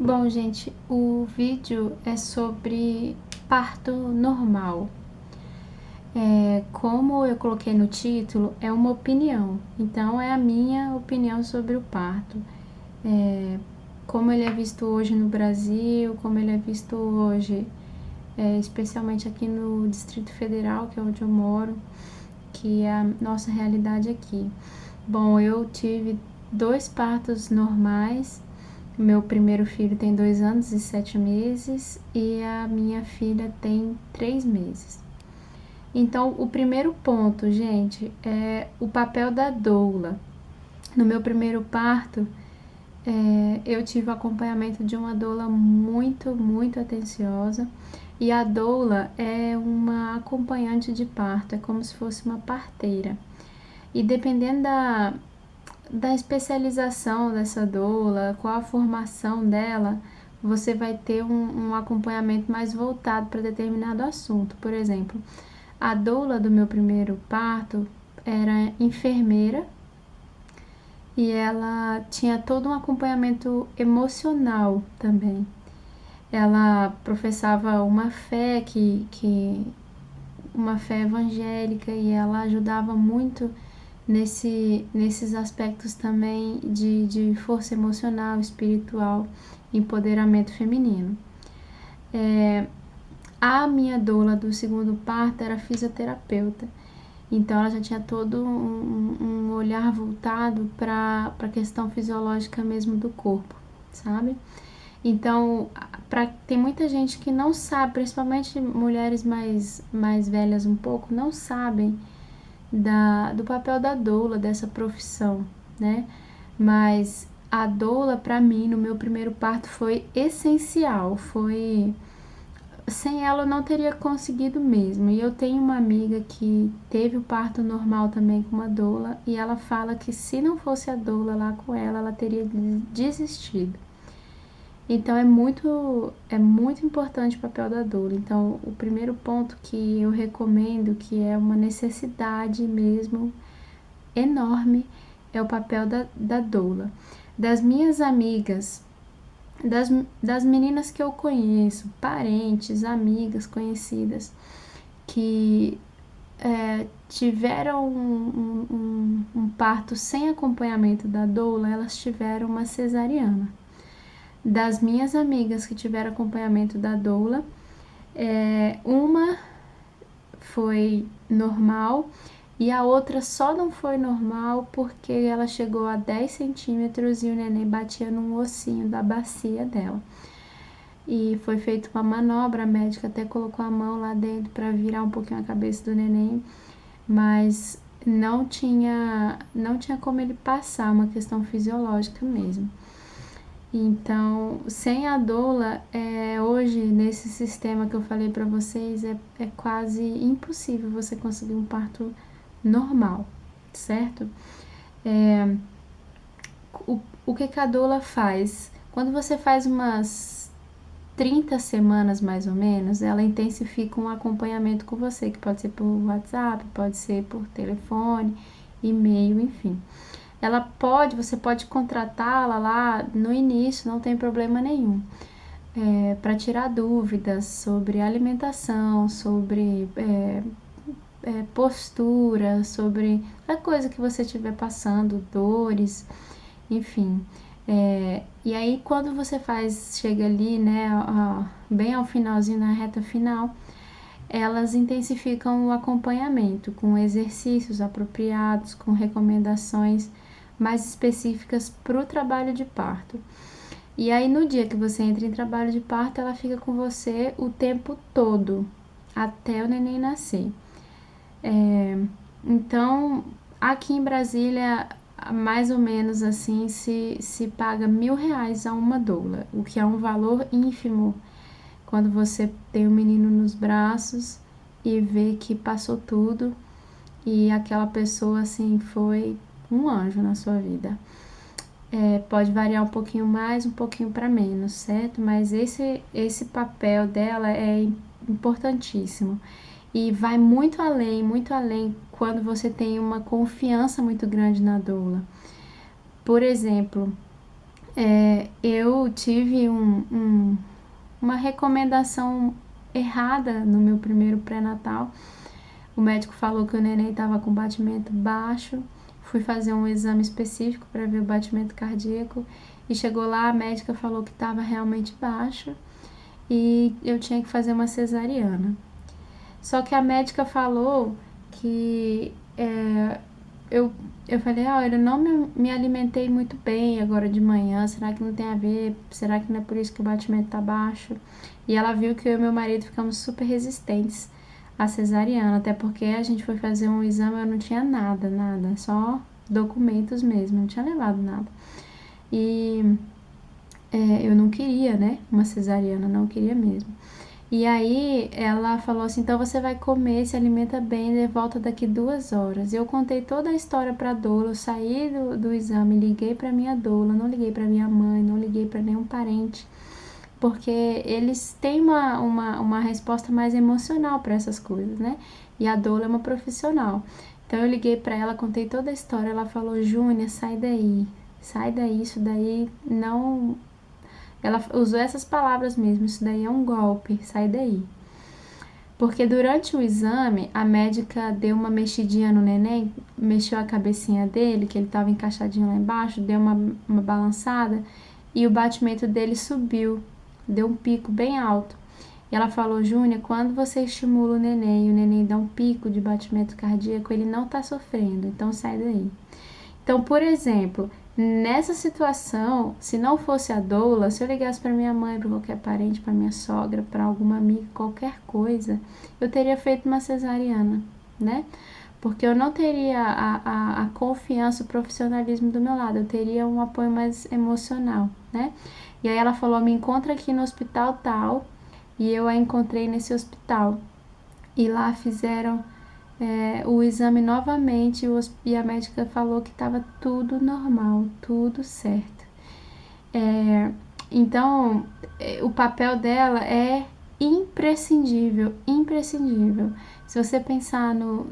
Bom, gente, o vídeo é sobre parto normal. Como eu coloquei no título, é uma opinião, então é a minha opinião sobre o parto. Como ele é visto hoje no Brasil, como ele é visto hoje, especialmente aqui no Distrito Federal, que é onde eu moro, que é a nossa realidade aqui. Bom, eu tive 2 partos normais. Meu primeiro filho tem 2 anos e 7 meses e a minha filha tem 3 meses. Então, o primeiro ponto, gente, é o papel da doula. No meu primeiro parto, eu tive o acompanhamento de uma doula muito atenciosa. E a doula é uma acompanhante de parto, é como se fosse uma parteira. E dependendo da especialização dessa doula, qual a formação dela, você vai ter um acompanhamento mais voltado para determinado assunto. Por exemplo, a doula do meu primeiro parto era enfermeira e ela tinha todo um acompanhamento emocional também. Ela professava uma fé uma fé evangélica, e ela ajudava muito nesses aspectos também de força emocional, espiritual, empoderamento feminino. A minha doula do segundo parto era fisioterapeuta, então ela já tinha todo um olhar voltado para a questão fisiológica mesmo do corpo, sabe? Então, tem muita gente que não sabe, principalmente mulheres mais velhas um pouco, não sabem do papel da doula, dessa profissão, né? Mas a doula, para mim, no meu primeiro parto, foi essencial, sem ela eu não teria conseguido mesmo. E eu tenho uma amiga que teve o parto normal também com uma doula, e ela fala que se não fosse a doula lá com ela teria desistido. Então é muito importante o papel da doula. Então, o primeiro ponto que eu recomendo, que é uma necessidade mesmo enorme, é o papel da doula. Das minhas amigas, das meninas que eu conheço, parentes, amigas, conhecidas, que tiveram um parto sem acompanhamento da doula, elas tiveram uma cesariana. Das minhas amigas que tiveram acompanhamento da doula, uma foi normal e a outra só não foi normal porque ela chegou a 10 centímetros e o neném batia num ossinho da bacia dela. E foi feita uma manobra, a médica até colocou a mão lá dentro para virar um pouquinho a cabeça do neném, mas não tinha como ele passar, uma questão fisiológica mesmo. Então, sem a doula, hoje, nesse sistema que eu falei para vocês, é quase impossível você conseguir um parto normal, certo? O que a doula faz? Quando você faz umas 30 semanas, mais ou menos, ela intensifica um acompanhamento com você, que pode ser por WhatsApp, pode ser por telefone, e-mail, enfim. Você pode contratá-la lá no início, não tem problema nenhum, para tirar dúvidas sobre alimentação, sobre postura, sobre a coisa que você estiver passando, dores, enfim. E aí quando você chega ali, né, bem ao finalzinho, na reta final, elas intensificam o acompanhamento com exercícios apropriados, com recomendações mais específicas para o trabalho de parto. E aí no dia que você entra em trabalho de parto, ela fica com você o tempo todo, até o neném nascer. Então, aqui em Brasília, mais ou menos assim, se paga R$1.000 a uma doula, o que é um valor ínfimo quando você tem o menino nos braços e vê que passou tudo e aquela pessoa assim foi um anjo na sua vida. Pode variar um pouquinho mais, um pouquinho para menos, certo? Mas esse papel dela é importantíssimo. E vai muito além quando você tem uma confiança muito grande na doula. Por exemplo, eu tive uma recomendação errada no meu primeiro pré-natal. O médico falou que o neném estava com batimento baixo. Fui fazer um exame específico para ver o batimento cardíaco e chegou lá, a médica falou que estava realmente baixo e eu tinha que fazer uma cesariana. Só que a médica falou que eu falei, eu não me alimentei muito bem agora de manhã, será que não tem a ver? Será que não é por isso que o batimento tá baixo? E ela viu que eu e meu marido ficamos super resistentes à cesariana, até porque a gente foi fazer um exame, eu não tinha nada, só documentos mesmo, não tinha levado nada. E eu não queria, né, uma cesariana, não queria mesmo. E aí ela falou assim, então você vai comer, se alimenta bem, de volta daqui 2 horas. Eu contei toda a história para a doula, eu saí do exame, liguei para minha doula, não liguei para minha mãe, não liguei para nenhum parente, porque eles têm uma resposta mais emocional para essas coisas, né? E a doula é uma profissional. Então eu liguei para ela, contei toda a história, ela falou, Júnia, sai daí, isso daí não... Ela usou essas palavras mesmo, isso daí é um golpe, sai daí. Porque durante o exame, a médica deu uma mexidinha no neném, mexeu a cabecinha dele, que ele estava encaixadinho lá embaixo, deu uma balançada e o batimento dele subiu, deu um pico bem alto. E ela falou, Júnia, quando você estimula o neném e o neném dá um pico de batimento cardíaco, ele não está sofrendo, então sai daí. Então, por exemplo, nessa situação, se não fosse a doula, se eu ligasse para minha mãe, para qualquer parente, para minha sogra, para alguma amiga, qualquer coisa, eu teria feito uma cesariana, né? Porque eu não teria a confiança, o profissionalismo do meu lado, eu teria um apoio mais emocional, né? E aí ela falou, me encontra aqui no hospital tal, e eu a encontrei nesse hospital. E lá fizeram o exame novamente e a médica falou que estava tudo normal, tudo certo. Então, o papel dela é imprescindível, imprescindível. Se você pensar no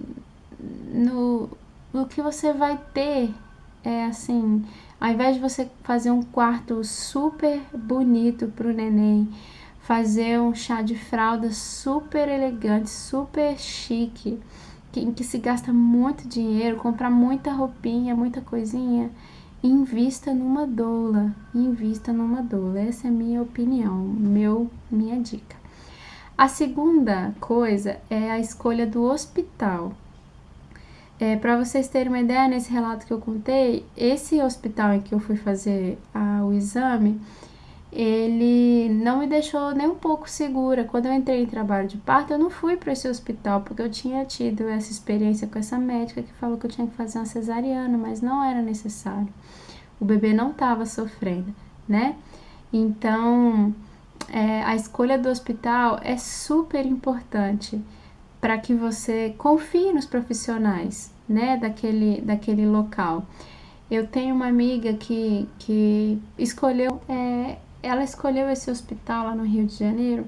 que você vai ter, assim, ao invés de você fazer um quarto super bonito para o neném, fazer um chá de fralda super elegante, super chique, em que se gasta muito dinheiro, comprar muita roupinha, muita coisinha, invista numa doula, essa é a minha opinião, minha dica. A segunda coisa é a escolha do hospital. Para vocês terem uma ideia, nesse relato que eu contei, esse hospital em que eu fui fazer o exame, ele não me deixou nem um pouco segura. Quando eu entrei em trabalho de parto, eu não fui para esse hospital, porque eu tinha tido essa experiência com essa médica que falou que eu tinha que fazer uma cesariana, mas não era necessário. O bebê não estava sofrendo, né? Então, a escolha do hospital é super importante para que você confie nos profissionais, né, daquele local. Eu tenho uma amiga que escolheu, ela escolheu esse hospital lá no Rio de Janeiro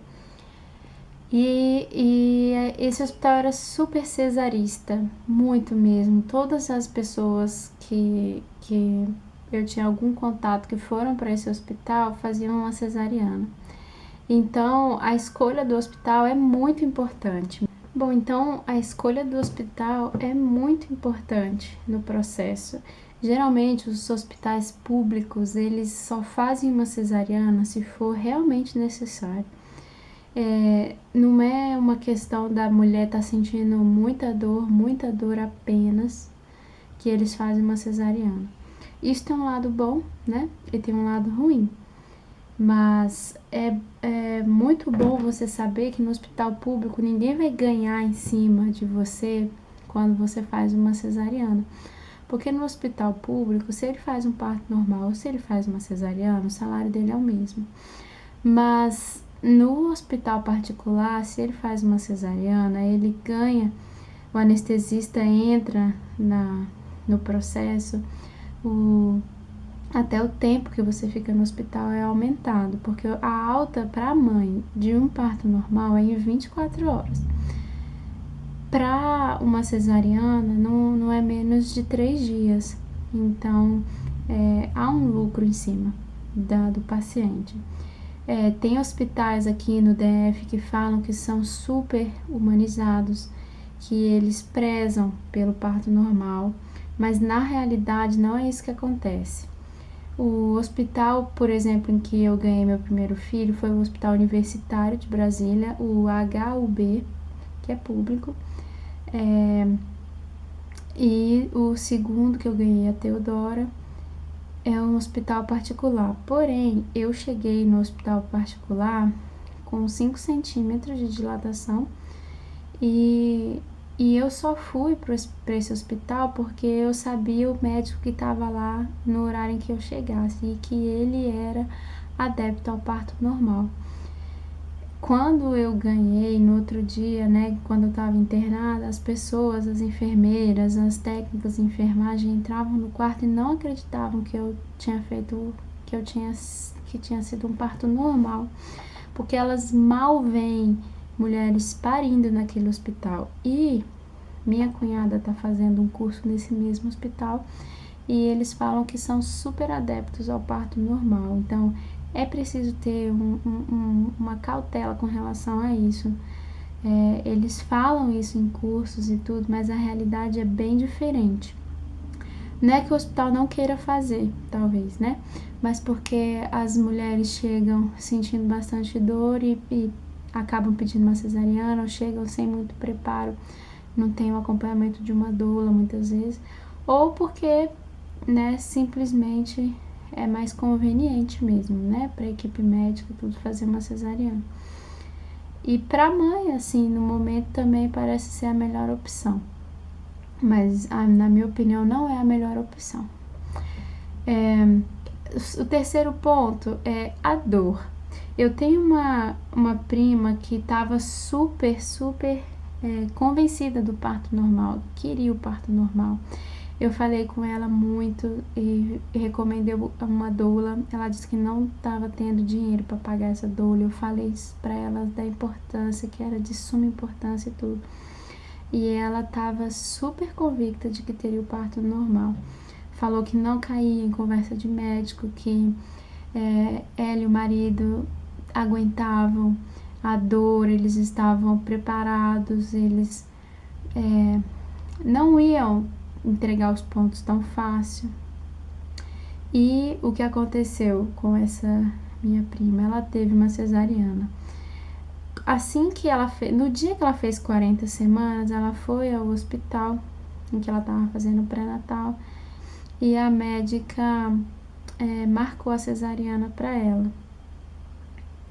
e esse hospital era super cesarista, muito mesmo. Todas as pessoas que eu tinha algum contato que foram para esse hospital faziam uma cesariana. Então, a escolha do hospital é muito importante. Bom, então a escolha do hospital é muito importante no processo. Geralmente os hospitais públicos, eles só fazem uma cesariana se for realmente necessário. Não é uma questão da mulher estar sentindo muita dor apenas, que eles fazem uma cesariana. Isso tem um lado bom, né? E tem um lado ruim. Mas é muito bom você saber que no hospital público ninguém vai ganhar em cima de você quando você faz uma cesariana. Porque no hospital público, se ele faz um parto normal ou se ele faz uma cesariana, o salário dele é o mesmo. Mas no hospital particular, se ele faz uma cesariana, ele ganha, o anestesista entra no processo, até o tempo que você fica no hospital é aumentado, porque a alta para a mãe de um parto normal é em 24 horas. Para uma cesariana, não é menos de 3 dias. Então, há um lucro em cima, do paciente. Tem hospitais aqui no DF que falam que são super humanizados, que eles prezam pelo parto normal, mas na realidade não é isso que acontece. O hospital, por exemplo, em que eu ganhei meu primeiro filho foi o Hospital Universitário de Brasília, o HUB, que é público, e o segundo que eu ganhei, a Teodora, é um hospital particular. Porém, eu cheguei no hospital particular com 5 centímetros de dilatação e eu só fui para esse hospital porque eu sabia o médico que estava lá no horário em que eu chegasse e que ele era adepto ao parto normal. Quando eu ganhei, no outro dia, né, quando eu estava internada, as pessoas, as enfermeiras, as técnicas de enfermagem entravam no quarto e não acreditavam que eu tinha feito, que tinha sido um parto normal, porque elas mal veem mulheres parindo naquele hospital. E minha cunhada está fazendo um curso nesse mesmo hospital e eles falam que são super adeptos ao parto normal. Então, é preciso ter uma cautela com relação a isso. Eles falam isso em cursos e tudo, mas a realidade é bem diferente. Não é que o hospital não queira fazer, talvez, né? Mas porque as mulheres chegam sentindo bastante dor e acabam pedindo uma cesariana, ou chegam sem muito preparo, não tem o acompanhamento de uma doula muitas vezes, ou porque, né, simplesmente é mais conveniente mesmo, né, para a equipe médica tudo fazer uma cesariana. E para a mãe, assim, no momento também parece ser a melhor opção, mas na minha opinião não é a melhor opção. O terceiro ponto é a dor. Eu tenho uma prima que estava super convencida do parto normal, queria o parto normal. Eu falei com ela muito e recomendei uma doula. Ela disse que não estava tendo dinheiro para pagar essa doula. Eu falei para ela da importância, que era de suma importância e tudo. E ela estava super convicta de que teria o parto normal. Falou que não caía em conversa de médico, que ela e o marido aguentavam a dor, eles estavam preparados, eles não iam entregar os pontos tão fácil. E o que aconteceu com essa minha prima? Ela teve uma cesariana. Assim que ela fez, no dia que ela fez 40 semanas, ela foi ao hospital em que ela estava fazendo pré-natal e a médica marcou a cesariana para ela.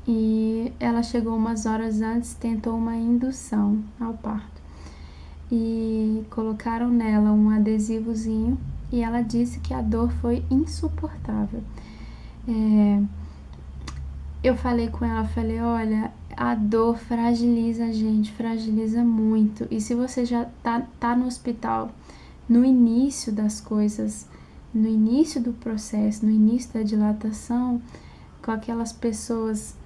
E ela chegou umas horas antes, tentou uma indução ao parto. E colocaram nela um adesivozinho e ela disse que a dor foi insuportável. Eu falei com ela, falei, a dor fragiliza a gente, fragiliza muito. E se você já tá no hospital, no início das coisas, no início do processo, no início da dilatação, com aquelas pessoas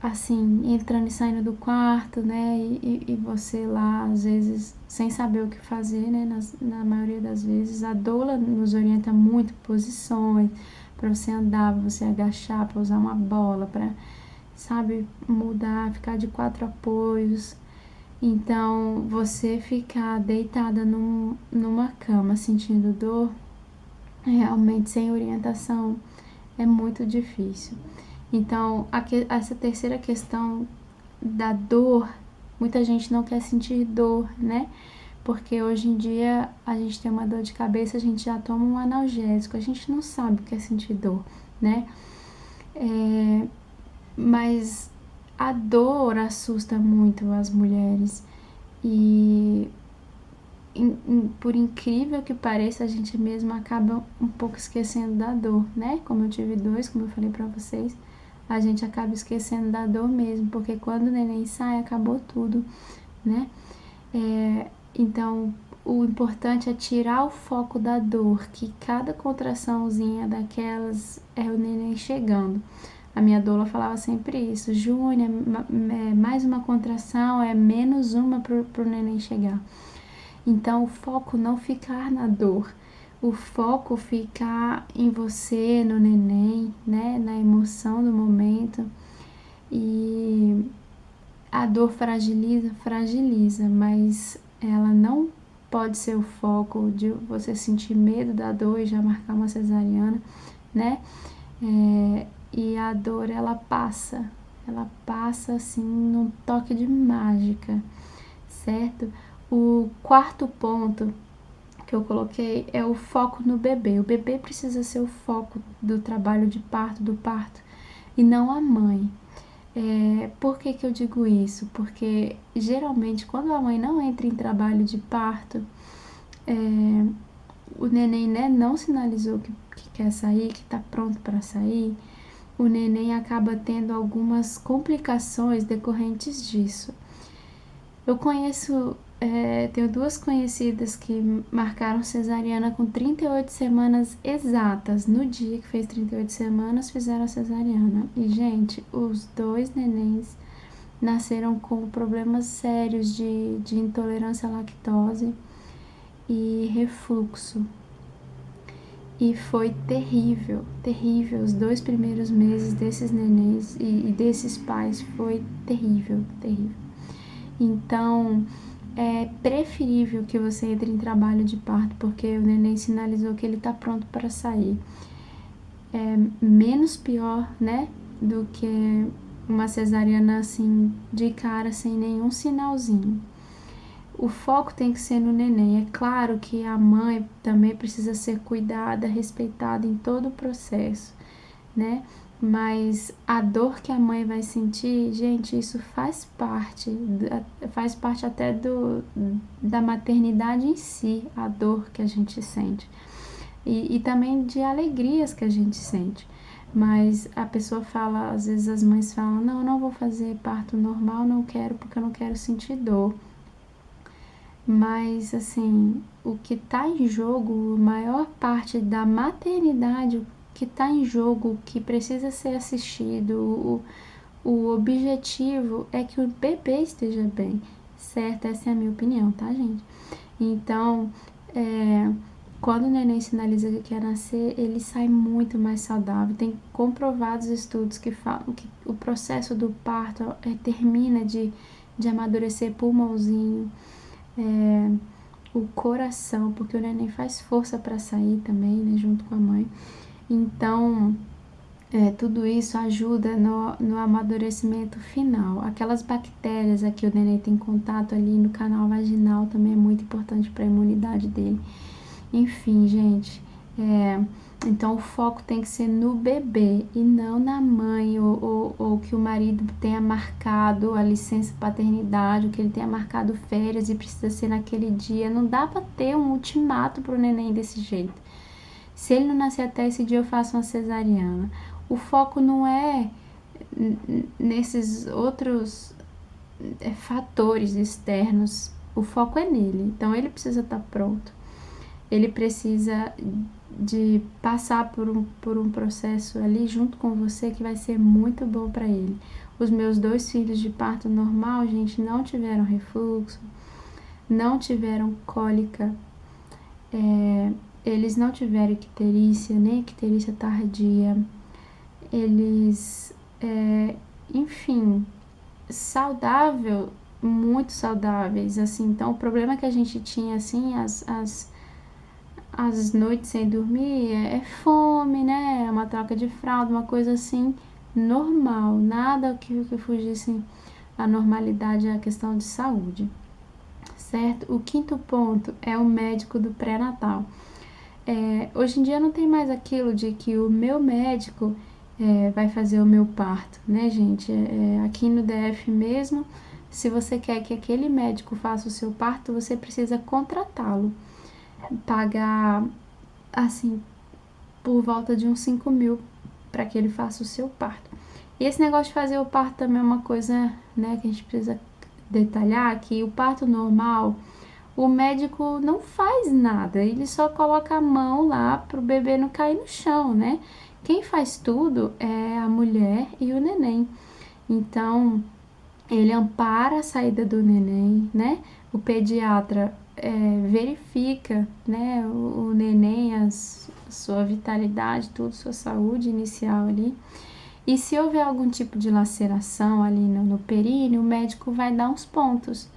assim, entrando e saindo do quarto, né, e você lá, às vezes, sem saber o que fazer, né, na maioria das vezes, a doula nos orienta muito posições, para você andar, para você agachar, para usar uma bola, para, sabe, mudar, ficar de 4 apoios. Então, você ficar deitada numa cama sentindo dor, realmente sem orientação, é muito difícil. Então, essa terceira questão da dor, muita gente não quer sentir dor, né? Porque hoje em dia a gente tem uma dor de cabeça, a gente já toma um analgésico, a gente não sabe o que é sentir dor, né? Mas a dor assusta muito as mulheres e por incrível que pareça, a gente mesmo acaba um pouco esquecendo da dor, né? Como eu tive 2, como eu falei pra vocês, a gente acaba esquecendo da dor mesmo, porque quando o neném sai, acabou tudo, né? Então, o importante é tirar o foco da dor, que cada contraçãozinha daquelas é o neném chegando. A minha doula falava sempre isso, Júnia, mais uma contração é menos uma pro neném chegar. Então, o foco não ficar na dor, o foco ficar em você, no neném, né, na emoção do momento. E a dor fragiliza, mas ela não pode ser o foco de você sentir medo da dor e já marcar uma cesariana, né? E a dor, ela passa assim num toque de mágica, certo? O quarto ponto que eu coloquei é o foco no bebê. O bebê precisa ser o foco do trabalho de parto, do parto, e não a mãe. Por que que eu digo isso? Porque geralmente quando a mãe não entra em trabalho de parto, o neném, né, não sinalizou que quer sair, que está pronto para sair, o neném acaba tendo algumas complicações decorrentes disso. Eu conheço, tenho duas conhecidas que marcaram cesariana com 38 semanas exatas. No dia que fez 38 semanas, fizeram a cesariana. E, gente, os dois nenéns nasceram com problemas sérios de intolerância à lactose e refluxo. E foi terrível, terrível. Os 2 primeiros meses desses nenéns e desses pais foi terrível, terrível. Então, é preferível que você entre em trabalho de parto, porque o neném sinalizou que ele está pronto para sair. É menos pior, né, do que uma cesariana assim, de cara, sem nenhum sinalzinho. O foco tem que ser no neném. É claro que a mãe também precisa ser cuidada, respeitada em todo o processo, né? Mas a dor que a mãe vai sentir, gente, isso faz parte até da maternidade em si, a dor que a gente sente. E também de alegrias que a gente sente. Mas a pessoa fala, às vezes as mães falam, não, eu não vou fazer parto normal, não quero porque eu não quero sentir dor. Mas, assim, o que está em jogo, a maior parte da maternidade, o que está em jogo, o que precisa ser assistido, o objetivo é que o bebê esteja bem, certo? Essa é a minha opinião, tá, gente? Então, quando o neném sinaliza que quer nascer, ele sai muito mais saudável. Tem comprovados estudos que falam que o processo do parto termina de amadurecer pulmãozinho, o coração, porque o neném faz força para sair também, né, junto com a mãe. Então, tudo isso ajuda no amadurecimento final. Aquelas bactérias que o neném tem contato ali no canal vaginal também é muito importante para a imunidade dele. Enfim, gente, então o foco tem que ser no bebê e não na mãe, ou que o marido tenha marcado a licença paternidade, ou que ele tenha marcado férias e precisa ser naquele dia. Não dá para ter um ultimato pro neném desse jeito. Se ele não nascer até esse dia, eu faço uma cesariana. O foco não é nesses outros fatores externos, o foco é nele. Então ele precisa estar pronto. Ele precisa de passar por um processo ali junto com você que vai ser muito bom para ele. Os meus 2 filhos de parto normal, gente, não tiveram refluxo, não tiveram cólica, eles não tiveram icterícia, nem icterícia tardia, eles, enfim, saudável, muito saudáveis, assim. Então, o problema que a gente tinha, assim, as noites sem dormir é fome, né? É uma troca de fralda, uma coisa assim, normal, nada que fugisse à normalidade, à questão de saúde, certo? O quinto ponto é o médico do pré-natal. Hoje em dia não tem mais aquilo de que o meu médico vai fazer o meu parto, né, gente? Aqui no DF mesmo, se você quer que aquele médico faça o seu parto, você precisa contratá-lo, pagar, assim, por volta de uns 5 mil para que ele faça o seu parto. E esse negócio de fazer o parto também é uma coisa, né, que a gente precisa detalhar, que o parto normal, o médico não faz nada, ele só coloca a mão lá pro bebê não cair no chão, né? Quem faz tudo é a mulher e o neném. Então, ele ampara a saída do neném, né? O pediatra verifica, né, o neném, sua vitalidade, tudo, sua saúde inicial ali. E se houver algum tipo de laceração ali no períneo, o médico vai dar uns pontos.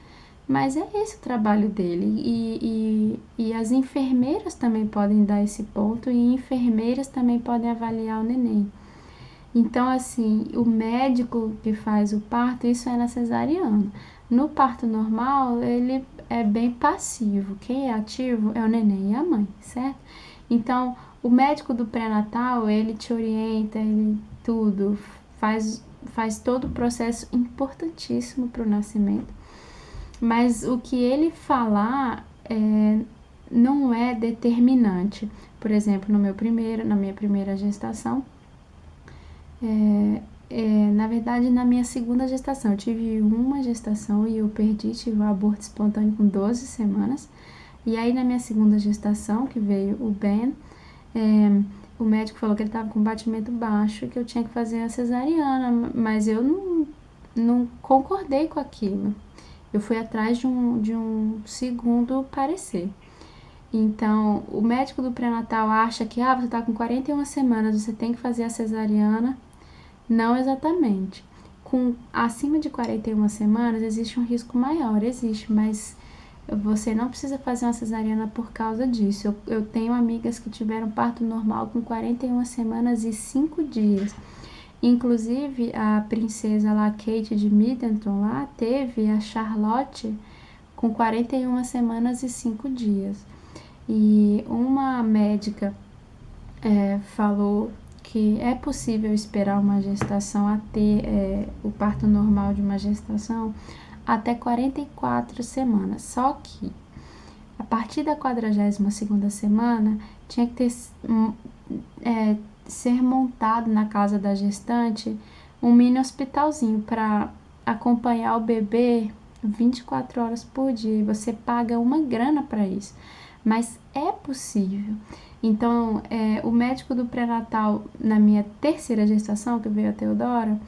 Mas é esse o trabalho dele. E as enfermeiras também podem dar esse ponto, e enfermeiras também podem avaliar o neném. Então, assim, o médico que faz o parto, isso é na cesariana. No parto normal, ele é bem passivo. Quem é ativo é o neném e a mãe, certo? Então, o médico do pré-natal, ele te orienta, ele tudo, faz todo o processo importantíssimo para o nascimento. Mas o que ele falar não é determinante. Por exemplo, na minha primeira gestação, na verdade, na minha segunda gestação, eu tive uma gestação e eu tive um aborto espontâneo com 12 semanas. E aí, na minha segunda gestação, que veio o Ben, o médico falou que ele estava com batimento baixo, que eu tinha que fazer a cesariana, mas eu não concordei com aquilo. Eu fui atrás de um segundo parecer. Então, o médico do pré-natal acha que você está com 41 semanas, você tem que fazer a cesariana. Não exatamente. Com acima de 41 semanas existe um risco maior, existe, mas você não precisa fazer uma cesariana por causa disso. Eu tenho amigas que tiveram parto normal com 41 semanas e 5 dias. Inclusive, a princesa lá, Kate de Middleton, lá, teve a Charlotte com 41 semanas e 5 dias. E uma médica falou que é possível esperar uma gestação o parto normal de uma gestação até 44 semanas. Só que a partir da 42ª semana tinha que ser montado na casa da gestante um mini hospitalzinho para acompanhar o bebê 24 horas por dia. E você paga uma grana para isso, mas é possível. Então, o médico do pré-natal, na minha terceira gestação, que veio a Teodora,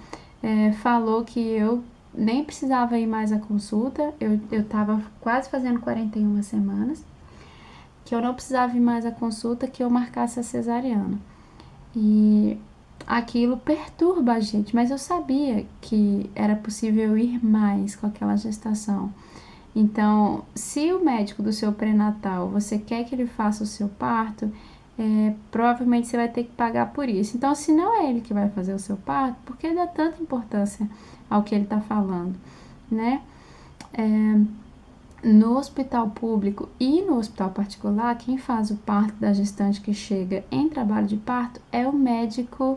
falou que eu nem precisava ir mais à consulta, eu estava quase fazendo 41 semanas, que eu não precisava ir mais à consulta, que eu marcasse a cesariana. E aquilo perturba a gente, mas eu sabia que era possível ir mais com aquela gestação. Então, se o médico do seu pré-natal, você quer que ele faça o seu parto, provavelmente você vai ter que pagar por isso. Então, se não é ele que vai fazer o seu parto, por que dá tanta importância ao que ele está falando, né? No hospital público e no hospital particular, quem faz o parto da gestante que chega em trabalho de parto é o médico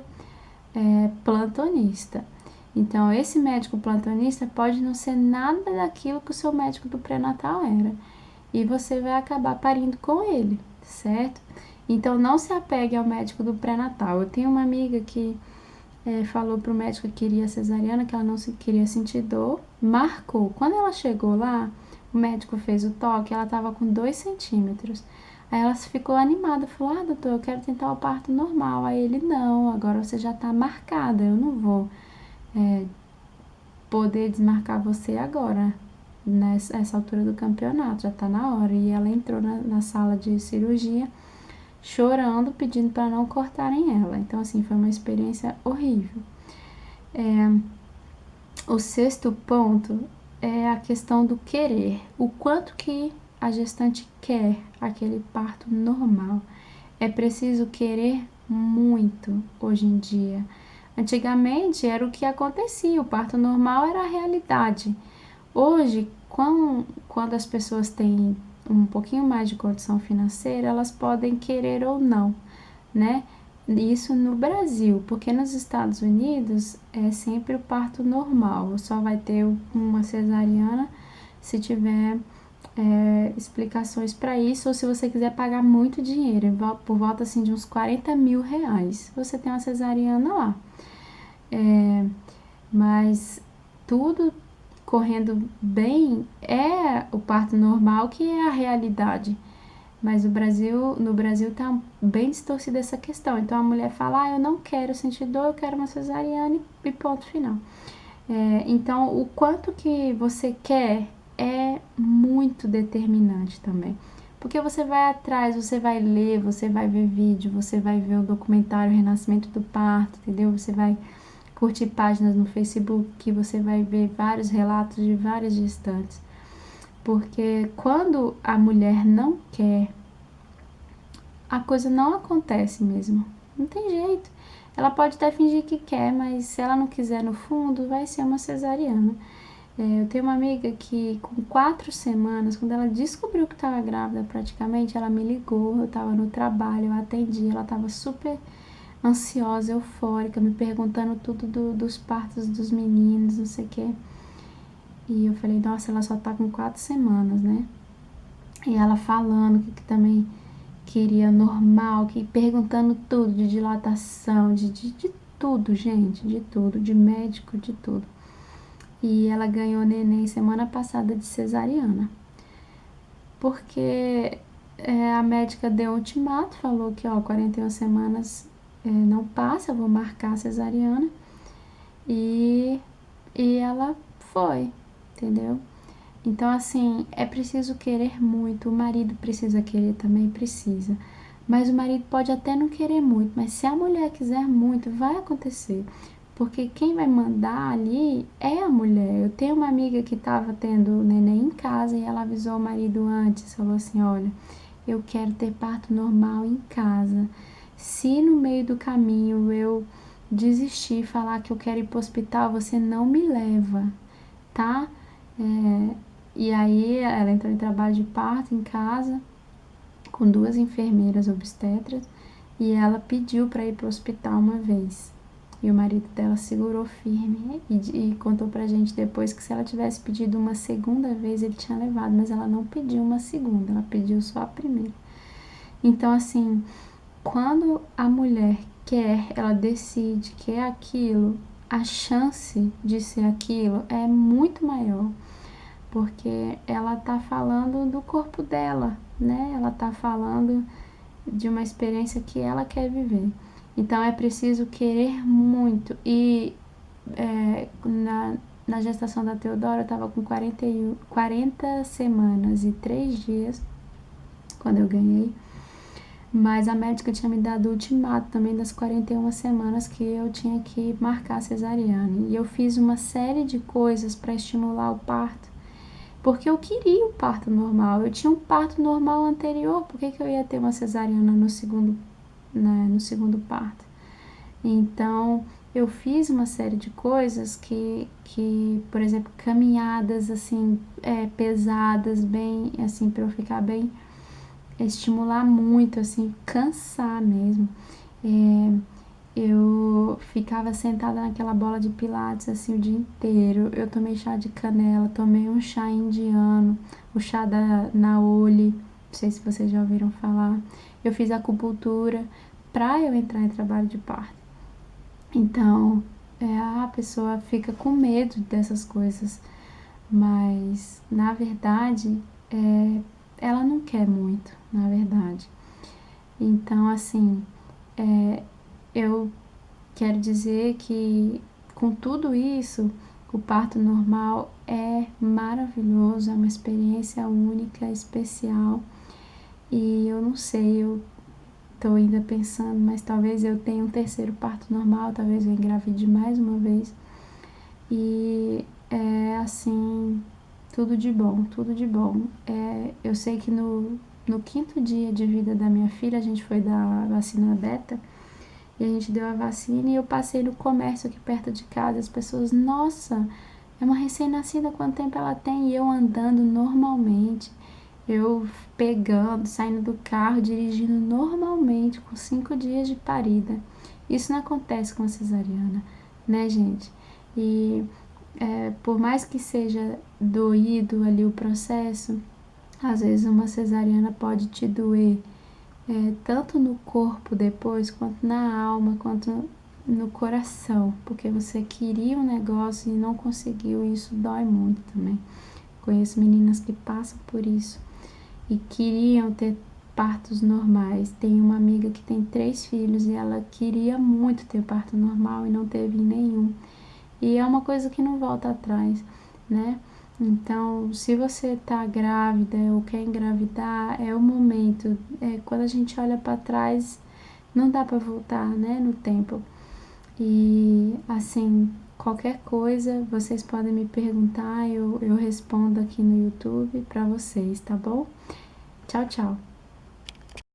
plantonista. Então, esse médico plantonista pode não ser nada daquilo que o seu médico do pré-natal era. E você vai acabar parindo com ele, certo? Então, não se apegue ao médico do pré-natal. Eu tenho uma amiga que falou pro médico que queria cesariana, que ela não queria sentir dor, marcou. Quando ela chegou lá, o médico fez o toque, ela estava com 2 centímetros. Aí ela ficou animada, falou, doutor, eu quero tentar o parto normal. Aí ele, não, agora você já tá marcada, eu não vou poder desmarcar você agora, nessa altura do campeonato, já tá na hora. E ela entrou na sala de cirurgia, chorando, pedindo para não cortarem ela. Então, assim, foi uma experiência horrível. O 6º ponto é a questão do querer. O quanto que a gestante quer aquele parto normal. É preciso querer muito hoje em dia. Antigamente era o que acontecia, o parto normal era a realidade. Hoje, quando as pessoas têm um pouquinho mais de condição financeira, elas podem querer ou não, né? Isso no Brasil, porque nos Estados Unidos é sempre o parto normal, só vai ter uma cesariana se tiver explicações para isso, ou se você quiser pagar muito dinheiro, por volta assim de uns 40 mil reais, você tem uma cesariana lá. Mas tudo correndo bem é o parto normal, que é a realidade. Mas no Brasil tá bem distorcida essa questão. Então a mulher fala, eu não quero sentir dor, eu quero uma cesariana e ponto final. Então o quanto que você quer é muito determinante também. Porque você vai atrás, você vai ler, você vai ver vídeo, você vai ver o documentário Renascimento do Parto, entendeu? Você vai curtir páginas no Facebook que você vai ver vários relatos de várias gestantes. Porque quando a mulher não quer, a coisa não acontece mesmo. Não tem jeito. Ela pode até fingir que quer, mas se ela não quiser no fundo, vai ser uma cesariana. Eu tenho uma amiga que com 4 semanas, quando ela descobriu que estava grávida praticamente, ela me ligou, eu estava no trabalho, eu atendi, ela estava super ansiosa, eufórica, me perguntando tudo dos partos dos meninos, não sei o quê. E eu falei, nossa, ela só tá com 4 semanas, né? E ela falando que também queria normal, que perguntando tudo, de dilatação, de tudo, gente, de tudo, de médico, de tudo. E ela ganhou neném semana passada de cesariana. Porque a médica deu um ultimato, falou que, 41 semanas não passa, eu vou marcar a cesariana. E ela foi, entendeu? Então, assim, é preciso querer muito. O marido precisa querer também, precisa. Mas o marido pode até não querer muito, mas se a mulher quiser muito, vai acontecer. Porque quem vai mandar ali é a mulher. Eu tenho uma amiga que estava tendo neném em casa e ela avisou o marido antes, falou assim, olha, eu quero ter parto normal em casa. Se no meio do caminho eu desistir, falar que eu quero ir para o hospital, você não me leva, tá? E aí ela entrou em trabalho de parto em casa, com 2 enfermeiras obstetras, e ela pediu para ir para o hospital uma vez. E o marido dela segurou firme e contou pra gente depois que se ela tivesse pedido uma segunda vez, ele tinha levado, mas ela não pediu uma segunda, ela pediu só a primeira. Então, assim, quando a mulher quer, ela decide que é aquilo, a chance de ser aquilo é muito maior, porque ela tá falando do corpo dela, né? Ela tá falando de uma experiência que ela quer viver. Então é preciso querer muito. E na gestação da Teodora eu estava com 40 semanas e 3 dias quando eu ganhei. Mas a médica tinha me dado o ultimato também das 41 semanas que eu tinha que marcar a cesariana. E eu fiz uma série de coisas para estimular o parto, porque eu queria o parto normal. Eu tinha um parto normal anterior, por que eu ia ter uma cesariana no segundo, né, no segundo parto? Então, eu fiz uma série de coisas que por exemplo, caminhadas assim, pesadas, bem, assim, para eu ficar bem, estimular muito, assim, cansar mesmo. Eu ficava sentada naquela bola de pilates assim o dia inteiro. Eu tomei chá de canela, tomei um chá indiano, o chá da Naoli, não sei se vocês já ouviram falar. Eu fiz acupuntura pra eu entrar em trabalho de parto. Então, a pessoa fica com medo dessas coisas, mas na verdade, ela não quer muito, na verdade. Então, assim, eu quero dizer que com tudo isso, o parto normal é maravilhoso, é uma experiência única, especial. E eu não sei, eu tô ainda pensando, mas talvez eu tenha um terceiro parto normal, talvez eu engravide mais uma vez. E é assim, tudo de bom, tudo de bom. Eu sei que no 5º dia de vida da minha filha, a gente foi dar a vacina beta, e a gente deu a vacina e eu passei no comércio aqui perto de casa, as pessoas, nossa, é uma recém-nascida, quanto tempo ela tem? E eu andando normalmente, eu pegando, saindo do carro, dirigindo normalmente, com 5 dias de parida. Isso não acontece com a cesariana, né, gente? E por mais que seja doído ali o processo, às vezes uma cesariana pode te doer tanto no corpo depois, quanto na alma, quanto no coração, porque você queria um negócio e não conseguiu, e isso dói muito também. Conheço meninas que passam por isso e queriam ter partos normais. Tem uma amiga que tem 3 filhos e ela queria muito ter parto normal e não teve nenhum. E é uma coisa que não volta atrás, né? Então, se você tá grávida ou quer engravidar, é o momento. Quando a gente olha para trás, não dá para voltar, né, no tempo. E assim, qualquer coisa, vocês podem me perguntar, eu respondo aqui no YouTube para vocês, tá bom? Tchau, tchau.